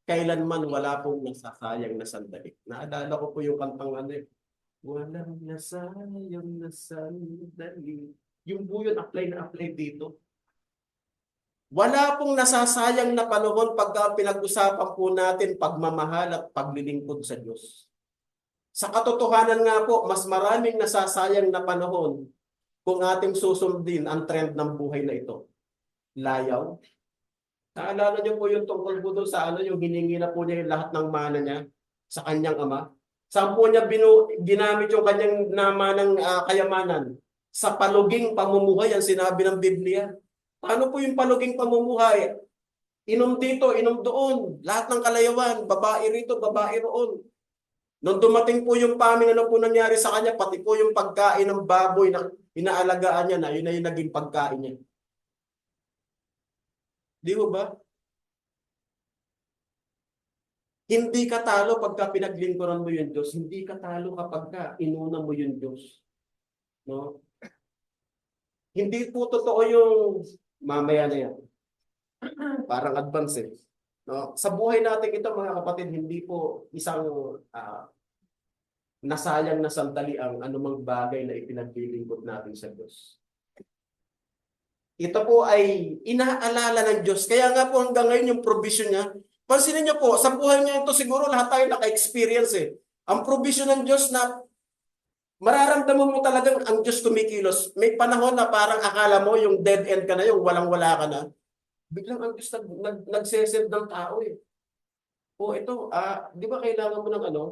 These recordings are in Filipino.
kailanman wala pong nasasayang na sandali. Naalala ko po yung kantang ano eh, walang nasayang na sandali. Yung po yun, apply na apply dito. Wala pong nasasayang na panahon pagka pinag-usapan po natin pagmamahal at paglilingkod sa Diyos. Sa katotohanan nga po, mas maraming nasasayang na panahon kung ating susundin ang trend ng buhay na ito. Layaw. Naalala niyo po yung tungkol po doon sa ano, yung hiningi na po niya yung lahat ng mana niya sa kanyang ama. Saan po niya ginamit yung kanyang namanang kayamanan? Sa paluging pamumuhay, ang sinabi ng Biblia. Paano po yung paluging pamumuhay? Inom dito, inom doon. Lahat ng kalayawan, babae rito, babae roon. Nung dumating po yung famine, ano po nangyari sa kanya? Pati po yung pagkain ng baboy na inaalagaan niya na, yun na yung naging pagkain niya. Di ba ba? Hindi ka talo pagka pinaglingkuran mo yung Diyos. Hindi ka talo kapag inuna mo yung Diyos. No? Hindi po totoo yung mamaya na yan. Parang advance eh. No? Sa buhay natin ito mga kapatid, hindi po isang nasayang na sandali ang anumang bagay na ipinaglilingkod natin sa Diyos. Ito po ay inaalala ng Diyos. Kaya nga po hanggang ngayon yung provision niya, pansinin niyo po, sa buhay niya ito siguro lahat tayo naka-experience eh. Ang provision ng Diyos na mararamdaman mo talagang ang Diyos kumikilos. May panahon na parang akala mo yung dead end ka na, yung walang-wala ka na. Biglang ang Diyos nagsesend ng tao eh. O ito, di ba kailangan mo ng ano?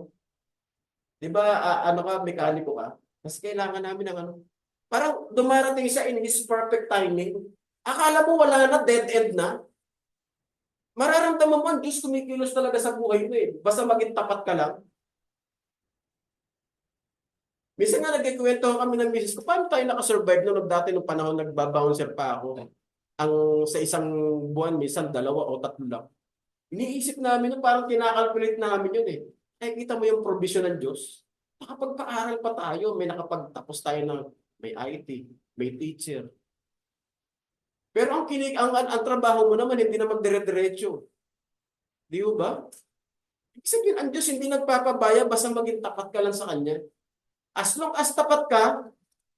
Di ba ano ka, mekaniko ka? Mas kailangan namin ng ano? Parang dumarating siya in His perfect timing. Akala mo wala na, dead end na. Mararamdaman mo ang Diyos kumikilos talaga sa buhay mo eh. Basta maging tapat ka lang. Minsan nga nagkikwento kami ng misis ko, paano tayo nakasurvive nung dati nung panahon nagbabouncer pa ako? Ang sa isang buwan, minsan 2 o 3 lang. Iniisip namin na parang kinakalculate namin yun eh. Ay, kita mo yung provision ng Diyos. Nakapagpaaral pa tayo, may nakapagtapos tayo ng may IT, may teacher. Pero ang trabaho mo naman, hindi naman dire-diretso. Di ba? Ibig sabihin, ang Diyos hindi nagpapabaya basta maging tapat ka lang sa Kanya. As long as tapat ka,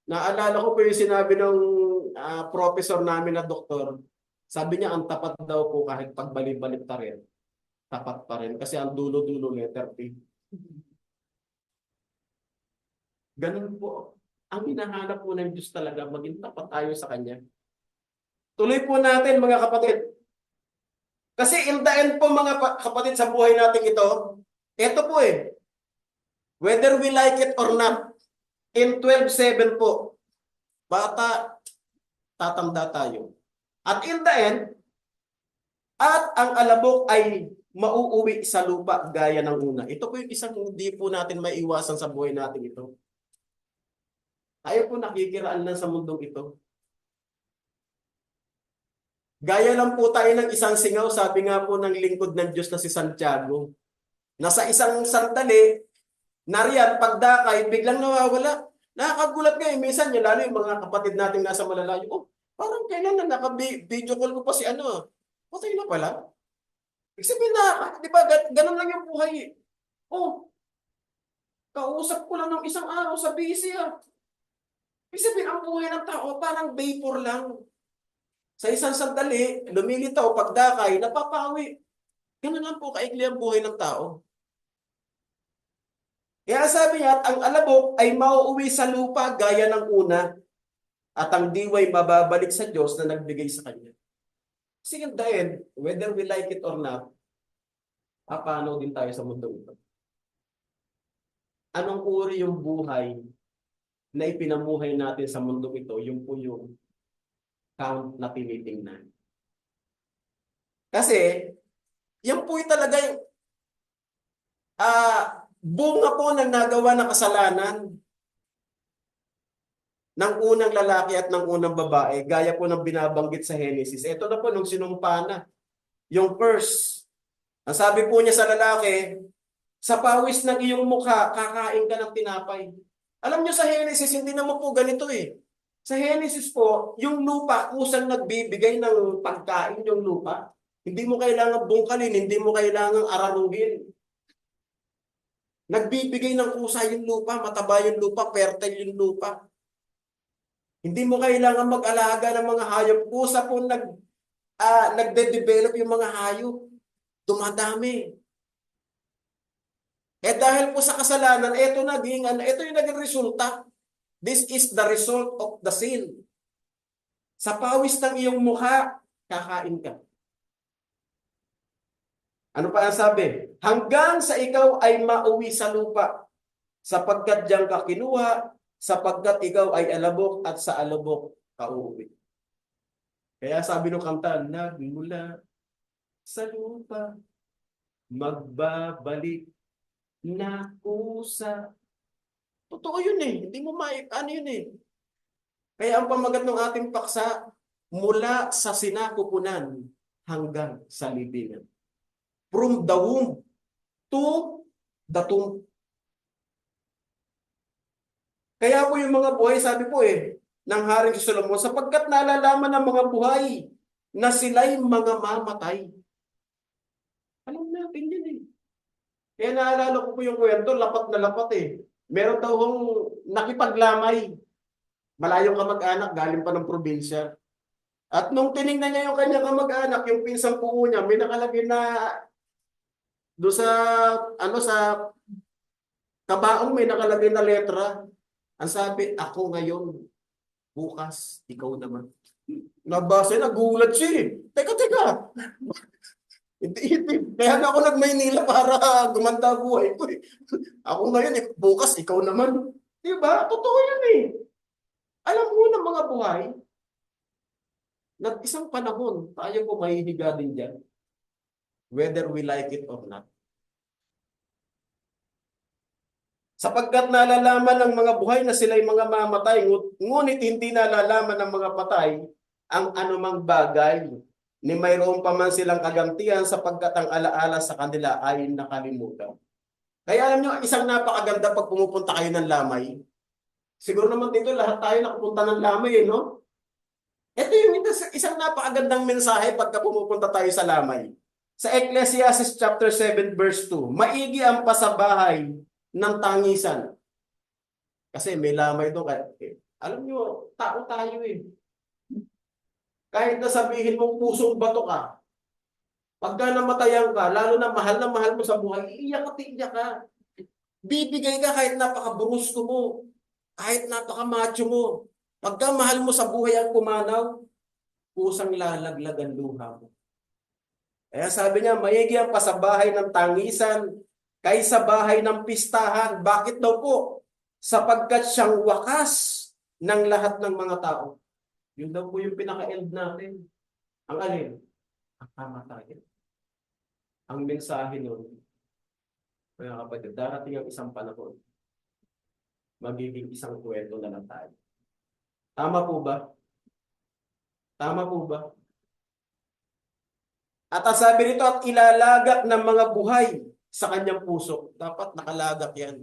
naalala ko po yung sinabi ng professor namin na doktor, sabi niya ang tapat daw po kahit pagbalik-balik pa rin, tapat pa rin. Kasi ang dulo-dulo letter P. Ganun po. Ang hinahanap po ng Diyos talaga, maging tapat tayo sa Kanya. Tuloy po natin mga kapatid. Kasi in the end po mga kapatid sa buhay natin ito po eh. Whether we like it or not, in 12:7 po, bata, tatanda tayo. At in the end, at ang alabok ay mauuwi sa lupa gaya ng una. Ito po yung isang hindi po natin maiwasan sa buhay natin ito. Tayo po nakikiraan lang sa mundong ito. Gaya lang po tayo ng isang singaw, sabi nga po ng lingkod ng Diyos na si Santiago. Nasa isang sandali, nariyan, pagdakay, biglang nawawala. Nakakagulat nga minsan yun, lalo yung mga kapatid natin nasa malalayo. Oh, parang kailan na naka-video call ko pa si ano. Patay na pala. Ibig sabihin na, di ba, ganun lang yung buhay eh. Oh, kausap ko lang ng isang araw sa busy ah. Ibig sabihin, ang buhay ng tao parang vapor lang. Sa isang sandali, lumilitaw, pagdakay, napapawi. Ganun lang po kaikli ang buhay ng tao. Kaya sabi niya, ang alabok ay mauuwi sa lupa gaya ng una at ang diway mababalik sa Diyos na nagbigay sa kanya. Kasi in the end, whether we like it or not, paano din tayo sa mundo ito? Anong uri yung buhay na ipinamuhay natin sa mundo ito? Yung po yung count na tinitingnan. Kasi, yan po talaga yung bunga po ng nagawa ng kasalanan ng unang lalaki at ng unang babae, gaya po ng binabanggit sa Genesis. Ito na po nung sinumpa na, yung curse. Ang sabi po niya sa lalaki, sa pawis ng iyong mukha, kakain ka ng tinapay. Alam niyo sa Genesis, hindi naman po ganito eh. Sa Genesis po, yung lupa, kusang nagbibigay ng pagkain yung lupa. Hindi mo kailangan bungkalin, hindi mo kailangan araruhin. Nagbibigay ng kusa yung lupa, mataba yung lupa, fertile yung lupa. Hindi mo kailangan mag-alaga ng mga hayop. Kusa po nagde-develop yung mga hayop. Dumadami. Dahil po sa kasalanan, ito yung naging resulta. This is the result of the sin. Sa pawis ng iyong mukha, kakain ka. Ano pa ang sabi? Hanggang sa ikaw ay mauwi sa lupa, sapagkat diyan ka kinuha, sapagkat ikaw ay alabok at sa alabok ka uuwi. Kaya sabi ng kanta, nagmula sa lupa, magbabalik na kusa. Totoo yun eh. Hindi mo ano yun eh. Kaya ang pamagat ng ating paksa, mula sa sinapupunan hanggang sa libingan. From the womb to the tomb. Kaya po yung mga buhay, sabi po ng Haring si Solomon, sapagkat nalalaman ng mga buhay na sila'y mga mamatay. Alam natin yun eh. Kaya naalala ko po yung kwento, lapat na lapat eh. Meron daw hong nakipaglamay. Malayong kamag-anak, galing pa ng probinsya. At nung tinignan niya yung kanyang kamag-anak, yung pinsang puo niya, may nakalagay na doon sa kabaong may nakalagay na letra. Ang sabi, ako ngayon, bukas, ikaw naman. Nabasa, nagulat siya eh. Teka. Hindi. Kaya na ako nag-Maynila para gumanda buhay ko eh. Ako ngayon, bukas, ikaw naman. Diba? Totoo yun eh. Alam mo ng mga buhay, na isang panahon, tayo po mahihiga din dyan. Whether we like it or not. Sapagkat nalalaman ng mga buhay na sila'y mga mamatay, ngunit hindi nalalaman ng mga patay ang anumang bagay, ni mayroon pa man silang kagantihan sapagkat ang alaala sa kanila ay nakalimutan. Kaya alam nyo, isang napakaganda pag pumupunta kayo ng Lamay. Siguro naman dito lahat tayo nakapunta ng Lamay no? Ito yung isang napakagandang mensahe pagka pumupunta tayo sa Lamay. Sa Ecclesiastes chapter 7 verse 2, maigi ang pasabahay ng tangisan. Kasi may lamay doon. Alam nyo, tao tayo eh. Kahit na sabihin mong pusong bato ka, pagka namatayan ka, lalo na mahal mo sa buhay, iiyak at iiyak ka. Bibigay ka kahit napaka-brusko mo, kahit napaka-macho mo. Pagka mahal mo sa buhay ang pumanaw, pusang lalaglag ang luha mo. Kaya sabi niya, maigi ang pasabahay ng tangisan kaysa bahay ng pistahan. Bakit daw po? Sapagkat siyang wakas ng lahat ng mga tao. Yun daw po yung pinaka-end natin. Ang alin? Ang kamatayan. Ang mensahe nun, mga kapatid, darating ang isang panahon, magiging isang kwento na lang tayo. Tama po ba? Tama po ba? At ang sabi nito, at ilalagak ng mga buhay sa kanyang puso. Dapat nakalagak yan.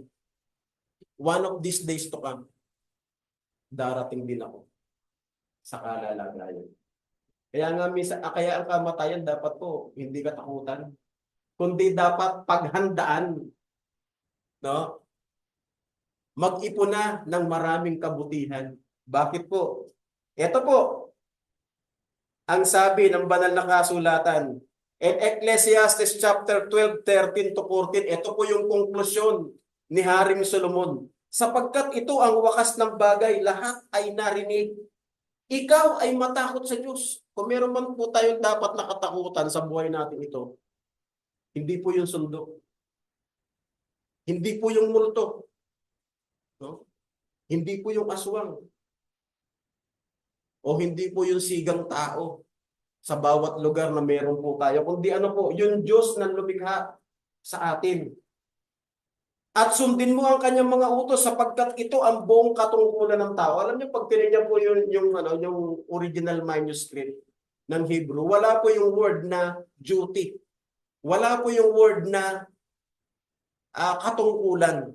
One of these days to come, darating din ako sa kalalagayan. Kaya ang kamatayan dapat po, hindi katakutan, kundi dapat paghandaan. No? Mag-ipon na ng maraming kabutihan. Bakit po? Ito po, ang sabi ng banal na kasulatan. In Ecclesiastes chapter 12, 13 to 14, ito po yung konklusyon ni Haring Solomon. Sapagkat ito ang wakas ng bagay, lahat ay narinig. Ikaw ay matakot sa Diyos. Kung meron man po tayong dapat nakatakutan sa buhay natin ito, hindi po yung sundo. Hindi po yung multo. No? Hindi po yung aswang. O hindi po yung sigang tao sa bawat lugar na meron po tayo. Kundi ano po, yung Diyos na lumikha sa atin. At sundin mo ang kanyang mga utos sapagkat ito ang buong katungkulan ng tao. Alam niyo, pag tinignan po yung original manuscript ng Hebrew, wala po yung word na duty. Wala po yung word na katungkulan.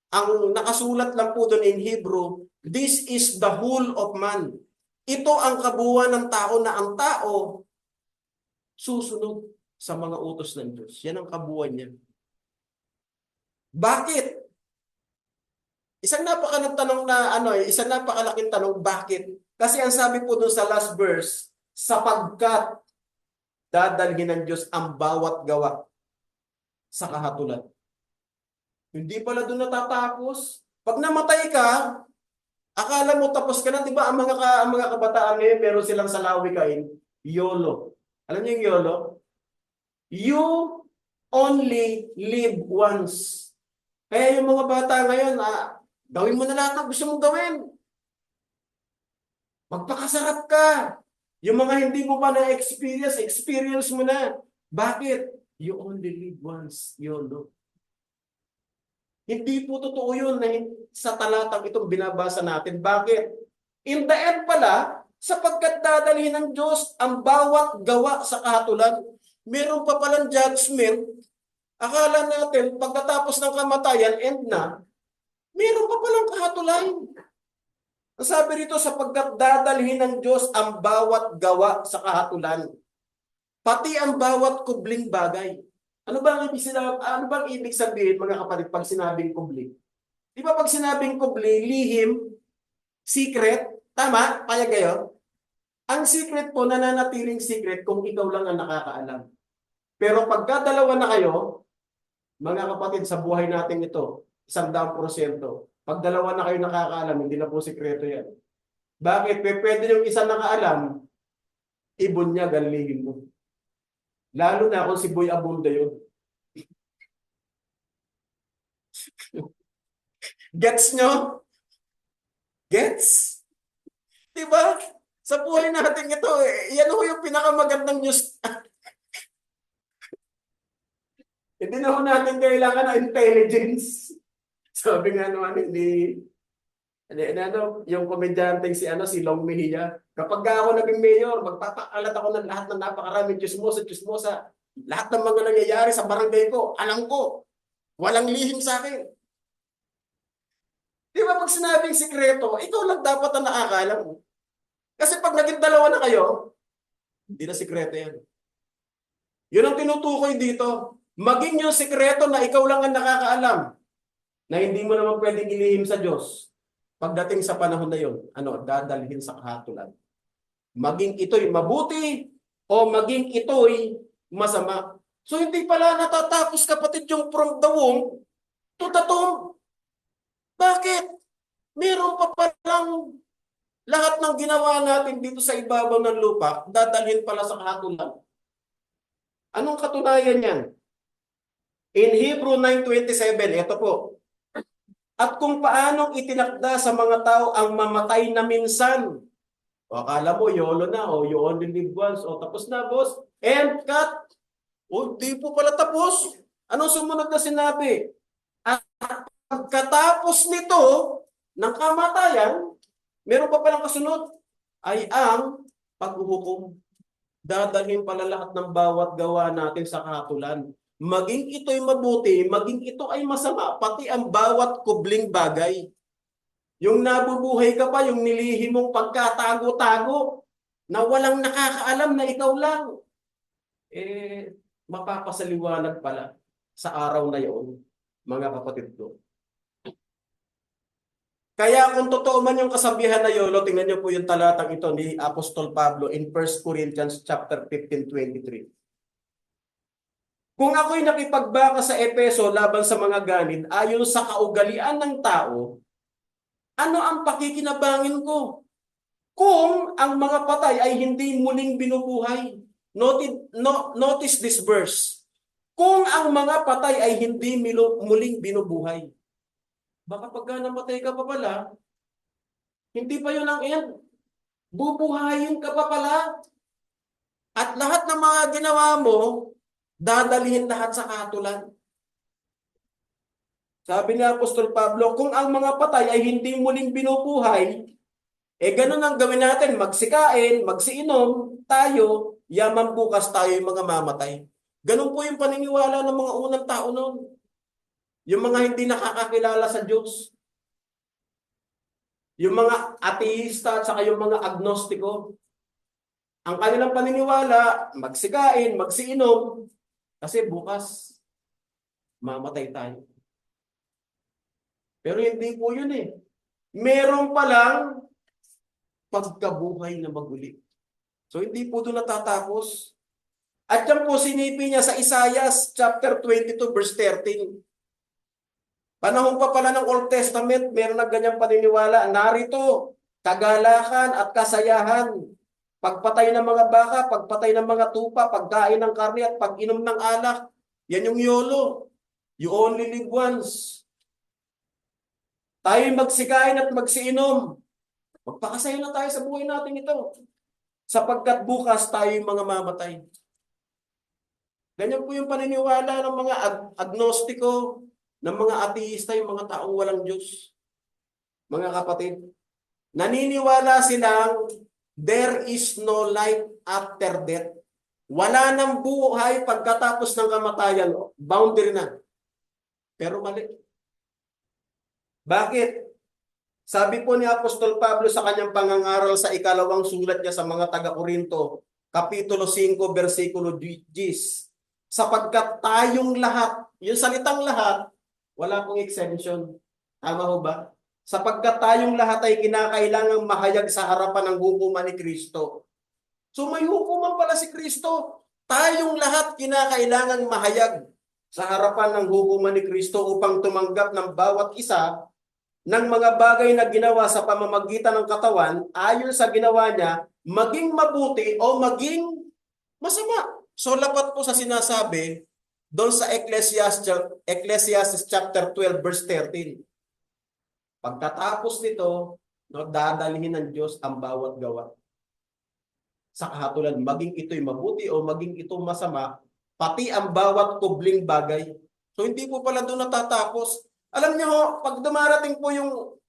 Ang nakasulat lang po doon in Hebrew, this is the whole of man. Ito ang kabuuan ng tao na ang tao, susunod sa mga utos ng Diyos. Yan ang kabuuan niya. Bakit? Isang napakalaking tanong na isang napakalaking tanong, bakit? Kasi ang sabi po doon sa last verse, sapagkat dadalhin ng Diyos ang bawat gawa sa kahatulan. Hindi pala doon natatapos. Pag namatay ka, akala mo tapos ka na, di ba? Ang mga kabataan ngayon, meron silang salawikain, YOLO. Alam niyo yung YOLO? You only live once. Kaya yung mga bata ngayon, gawin mo na lahat ng gusto mong gawin. Magpakasarap ka. Yung mga hindi mo pa na-experience, experience mo na. Bakit? You only live once, YOLO. Hindi po totoo yun na sa talatang itong binabasa natin. Bakit? In the end pala, sapagkat dadalhin ng Diyos ang bawat gawa sa kahatulan, meron pa palang judgment. Akala natin, pagkatapos ng kamatayan, end na, meron pa palang kahatulan. Ang sabi rito, sapagkat dadalhin ng Diyos ang bawat gawa sa kahatulan, pati ang bawat kubling bagay. Ano bang ibig sabihin, mga kapatid, pag sinabing kubli? Di ba pag sinabing kubli, lihim, secret, tama? Payag kayo? Ang secret po, nananatiling secret kung ikaw lang ang nakakaalam. Pero pagka dalawa na kayo, mga kapatid, sa buhay natin ito, 100%. Pag dalawa na kayo nakakaalam, hindi na po sikreto yan. Bakit? Pwede yung isa nakaalam, ibunyag ang lihim mo. Lalo na kung si Boy Abunda yun. Gets nyo? Gets? Diba? Sa buhay natin ito, yan ho yung pinakamagandang news. Hindi na ho natin kailangan ng intelligence. Sabi nga naman, yung komedyanteng si Long Mejia, kapag ako naging mayor, magpapakalat ako ng lahat ng napakaraming chismosa. Lahat ng mga nangyayari sa barangay ko, alam ko. Walang lihim sa akin. Di ba pag sinabing sikreto, ikaw lang dapat ang nakakaalam mo. Kasi pag naging dalawa na kayo, hindi na sikreto yan. Yun ang tinutukoy dito. Maging yung sikreto na ikaw lang ang nakakaalam, na hindi mo naman pwedeng ilihim sa Diyos. Pagdating sa panahon na yun, dadalhin sa kahatulan. Maging ito'y mabuti o maging ito'y masama. So hindi pala natatapos, kapatid, yung from the womb to the tomb. Bakit? Meron pa palang lahat ng ginawa natin dito sa ibabaw ng lupa, dadalhin pala sa kahatulan. Anong katunayan yan? In Hebrew 9:27, ito po. At kung paanong itinakda sa mga tao ang mamatay na minsan. O akala mo, YOLO na, o you only live once, o tapos na, boss. And cut. O di po pala tapos. Anong sumunod na sinabi? At pagkatapos nito, ng kamatayan, meron pa palang kasunod, ay ang paghuhukom. Dadalhin pala lahat ng bawat gawa natin sa kahatulan. Maging ito'y mabuti, maging ito ay masama, pati ang bawat kubling bagay. Yung nabubuhay ka pa, yung nilihim mong pagkatago-tago, na walang nakakaalam na ikaw lang, mapapasaliwanag pala sa araw na yun, mga kapatid ko. Kaya kung totoo man yung kasabihan na YOLO, tingnan niyo po yung talatang ito ni Apostol Pablo in 1 Corinthians chapter 15:23. Kung ako'y nakipagbaka sa Epeso laban sa mga ganid, ayon sa kaugalian ng tao, ano ang pakikinabangin ko? Kung ang mga patay ay hindi muling binubuhay. Notice this verse. Kung ang mga patay ay hindi muling binubuhay. Baka pagka namatay ka pa pala, hindi pa yun ang end. Bubuhayin ka pa pala. At lahat ng mga ginawa mo, dadalhin lahat sa kahatulan. Sabi ni Apostol Pablo, kung ang mga patay ay hindi muling binubuhay, ganun ang gawin natin, magsikain, magsiinom, tayo, yaman bukas tayo yung mga mamatay. Ganun po yung paniniwala ng mga unang tao noon. Yung mga hindi nakakakilala sa Diyos. Yung mga ateista at saka yung mga agnostiko. Ang kanilang paniniwala, magsikain, magsiinom, kasi bukas, mamatay tayo. Pero hindi po yun eh. Meron palang pagkabuhay na maguli. So hindi po doon natatapos. At yan po sinipi niya sa Isaiah chapter 22 verse 13. Panahon pa pala ng Old Testament, meron na ganyang paniniwala. Narito, kagalakan at kasayahan. Pagpatay ng mga baka, pagpatay ng mga tupa, pagkain ng karne at pag-inom ng alak. Yan yung YOLO. You only live once. Tayo magsikain at magsiinom. Magpakasaya na tayo sa buhay natin ito. Sapagkat bukas tayo yung mga mamatay. Ganyan po yung paniniwala ng mga agnostiko, ng mga ateista, yung mga taong walang Diyos. Mga kapatid, naniniwala silang there is no life after death. Wala nang buhay pagkatapos ng kamatayan. Boundary na. Pero mali. Bakit? Sabi po ni Apostol Pablo sa kanyang pangangaral sa ikalawang sulat niya sa mga taga-Korinto, Kapitulo 5, versikulo 10, sapagkat tayong lahat, yung salitang lahat, wala pong exemption. Tama ho ba? Sapagkat tayong lahat ay kinakailangang mahayag sa harapan ng hukuman ni Kristo. So may hukuman pala si Kristo. Tayong lahat kinakailangang mahayag sa harapan ng hukuman ni Kristo upang tumanggap ng bawat isa ng mga bagay na ginawa sa pamamagitan ng katawan ayon sa ginawa niya, maging mabuti o maging masama. So lapat po sa sinasabi doon sa Ecclesiastes chapter 12 verse 13. Pagkatapos nito, dadalhin ng Diyos ang bawat gawa. Sa kahatulan, maging ito'y mabuti o maging ito masama, pati ang bawat kubling bagay. So hindi po pala doon natatapos. Alam niyo ho, pag dumarating po yung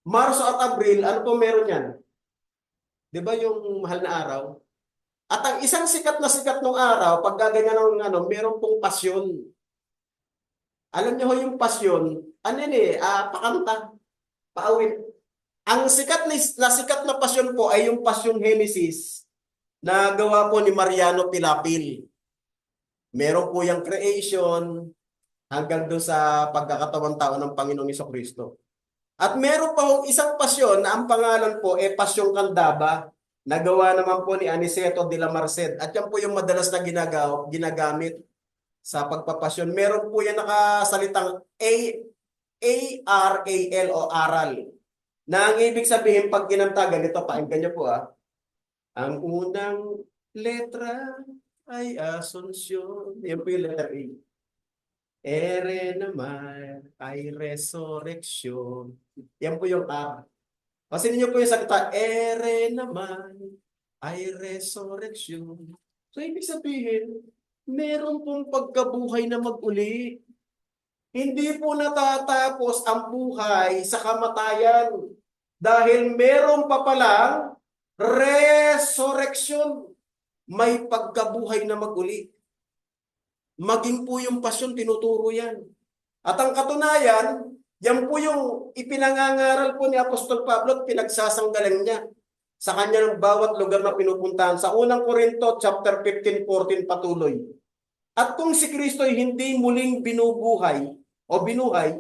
Marso at Abril, ano po meron yan? Di ba yung mahal na araw? At ang isang sikat nung araw, pag gaganyan ng meron pong pasyon. Alam niyo ho yung pasyon, ano yun eh, pakanta, paawit. Ang sikat na pasyon po ay yung Pasyon Genesis na gawa po ni Mariano Pilapil. Meron po yung creation hanggang doon sa pagkakatawang tao ng Panginoong Jesucristo. At meron pa hong isang pasyon na ang pangalan po ay Pasyong Candaba, na gawa naman po ni Aniceto de la Merced. At yan po yung madalas na ginagamit sa pagpapasyon. Meron po yan nakasalitang A-R-A-L o aral. Na ang ibig sabihin pag kinanta, ganito, pakinggan niyo po Ang unang letra ay Asunsyon. Yan po yung letter A. Ere naman ay resurrection. Yan po yung R. Kasi ninyo po yung salita, ere naman ay resurrection. So, ibig sabihin, meron pong pagkabuhay na mag-uli. Hindi po natatapos ang buhay sa kamatayan. Dahil meron pa palang resurrection. May pagkabuhay na mag-uli. Maging po yung pasyon, tinuturo yan. At ang katunayan, yan po yung ipinangangaral po ni Apostol Pablo at pinagsasanggalan niya sa kanya ng bawat lugar na pinupuntahan. Sa unang Korinto, chapter 15-14, patuloy. At kung si Kristo ay hindi muling binubuhay o binuhay,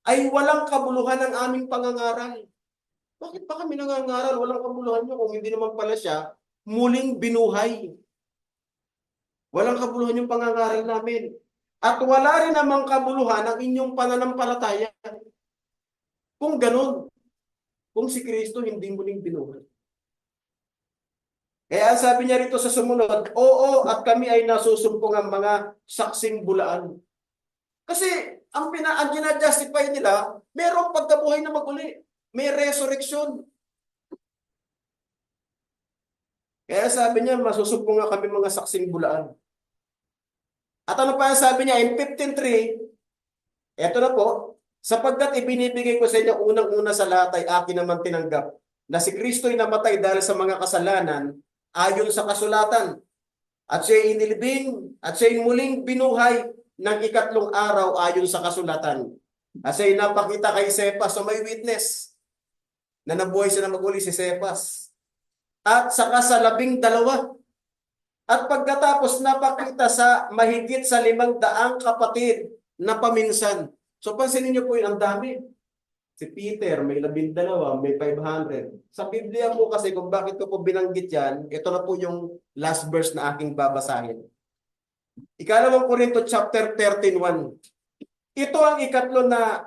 ay walang kabuluhan ng aming pangangaral. Bakit pa kami nangangaral? Walang kabuluhan nyo kung hindi naman pala siya muling binuhay. Walang kabuluhan yung pangangaral namin. At wala rin namang kabuluhan ang inyong pananampalataya. Kung ganun, kung si Kristo hindi muling binuhay. Kaya sabi niya rito sa sumunod, oo, at kami ay nasusumpong ang mga saksing bulaan. Kasi ang gina-justify nila, mayroong pagkabuhay na maguli. May resurrection. Kaya sabi niya, masusumpong nga kami mga saksing bulaan. At ano pa sabi niya, in 15:3, eto na po, sapagkat ibinibigay ko sa inyo unang-una sa lahat ay akin naman tinanggap na si Kristo'y namatay dahil sa mga kasalanan ayon sa kasulatan. At siya'y inilibing at siya'y muling binuhay ng ikatlong araw ayon sa kasulatan. At siya'y napakita kay Cephas, so may witness na nabuhay siya na maguli si Cephas. at saka sa 12. At pagkatapos napakita sa mahigit sa 500 kapatid na paminsan. So pansinin niyo po yun, ang dami. Si Peter, may 12, may 500. Sa Biblia po kasi kung bakit ko po binanggit yan, ito na po yung last verse na aking babasahin. Ikalawang Korinto chapter 13:1. Ito ang ikatlo na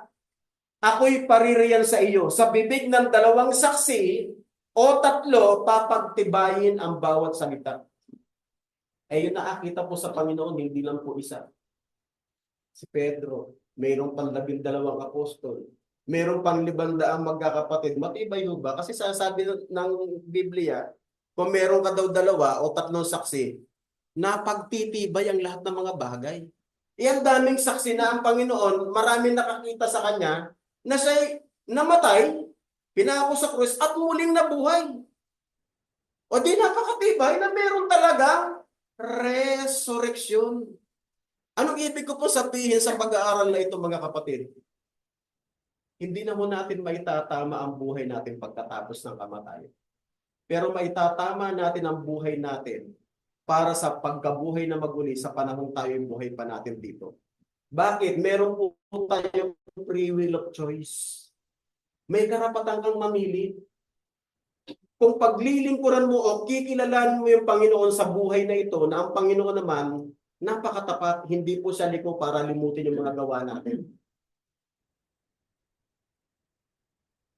ako'y paririyan sa iyo. Sa bibig ng 2 saksi o 3, papagtibayin ang bawat salita. Ay yun nakakita po sa Panginoon, hindi lang po isa. Si Pedro, mayroong pang 12 apostol. Mayroong pang 500 magkakapatid. Matibay ho ba? Kasi sasabi ng Biblia, kung meron ka daw 2 o 3 saksi, napagtitibay ang lahat ng mga bagay. Iyan daming saksi na ang Panginoon, maraming nakakita sa Kanya, na siya'y namatay, pinako sa krus, at muling nabuhay. O di napakatibay na meron talagang resurrection. Anong ibig ko po sabihin sa pag-aaral na ito, mga kapatid? Hindi na mo natin maitatama ang buhay natin pagkatapos ng kamatayan. Pero maitatama natin ang buhay natin para sa pagkabuhay na maguli sa panahong tayo yung buhay pa natin dito. Bakit? Meron po tayong free will of choice. May karapatan kang mamili. Kung paglilingkuran mo o kikilalanin mo yung Panginoon sa buhay na ito, na ang Panginoon naman, napakatapat, hindi po siya liko para limutin yung mga gawa natin.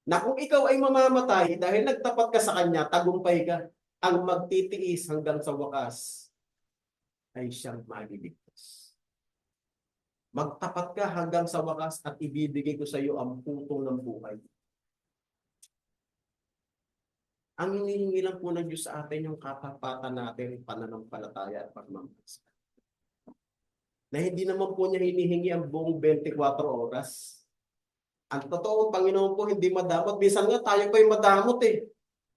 Na kung ikaw ay mamamatay dahil nagtapat ka sa Kanya, tagumpay ka. Ang magtitiis hanggang sa wakas ay siyang maliligtas. Magtapat ka hanggang sa wakas at ibibigay ko sa iyo ang putong ng buhay. Ang hinihingi lang po ng Diyos sa atin yung katapatan natin, pananampalataya at pagmamahal. Na hindi naman po niya hinihingi ang buong 24 oras. Ang totoo, Panginoon po hindi madamot. Minsan nga tayo pa yung madamot eh.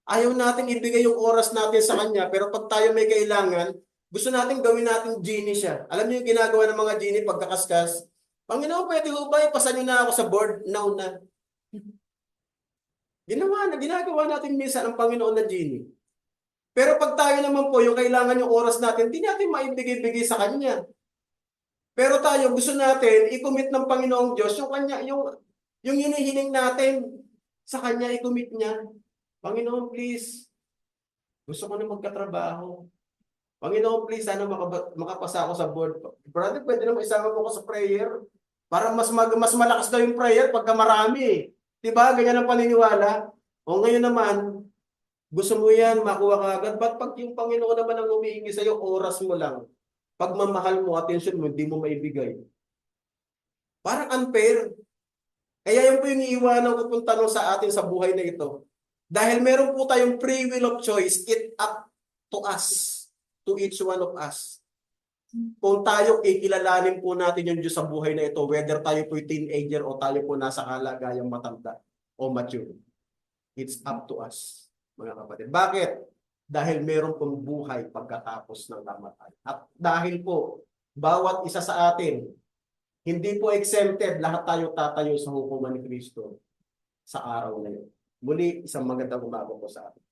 Ayaw natin ibigay yung oras natin sa Kanya, pero pag tayo may kailangan, gusto natin gawin natin genie siya. Alam niyo yung ginagawa ng mga genie pagkakaskas? Panginoon, pwede ko ba ipasan niyo na ako sa board? Now na. Ginagawa natin minsan ang Panginoon na genie. Pero pag tayo naman po, yung kailangan yung oras natin, hindi natin maibigay-bigay sa Kanya. Pero tayo, gusto natin i-commit ng Panginoong Diyos yung Kanya, yung hinihiling natin sa Kanya, i-commit niya. Panginoon, please, gusto ko na magkatrabaho. Panginoon, please, sana makapasa ako sa board. Brother, pwede naman isama mo ko sa prayer para mas malakas daw yung prayer pagka marami. Diba? Ganyan ang paniniwala. O ngayon naman, gusto mo yan, makuha ka agad. Ba't pag yung Panginoon naman ang humihingi sa'yo, oras mo lang. Pagmamahal mo, attention mo, hindi mo maibigay. Parang unfair. Kaya yun po yung iiwanan ko pong tanong sa atin sa buhay na ito. Dahil meron po tayong free will of choice, it up to us, to each one of us. Kung tayo ikilalanin po natin yung Diyos sa buhay na ito, whether tayo po teenager o tayo po nasa kalagayang matanda o mature, it's up to us, mga kapatid. Bakit? Dahil meron pong buhay pagkatapos ng kamatayan. At dahil po, bawat isa sa atin, hindi po exempted, lahat tayo tatayo sa hukuman ni Kristo sa araw na yun. Muli, isang magandang umaga po sa atin.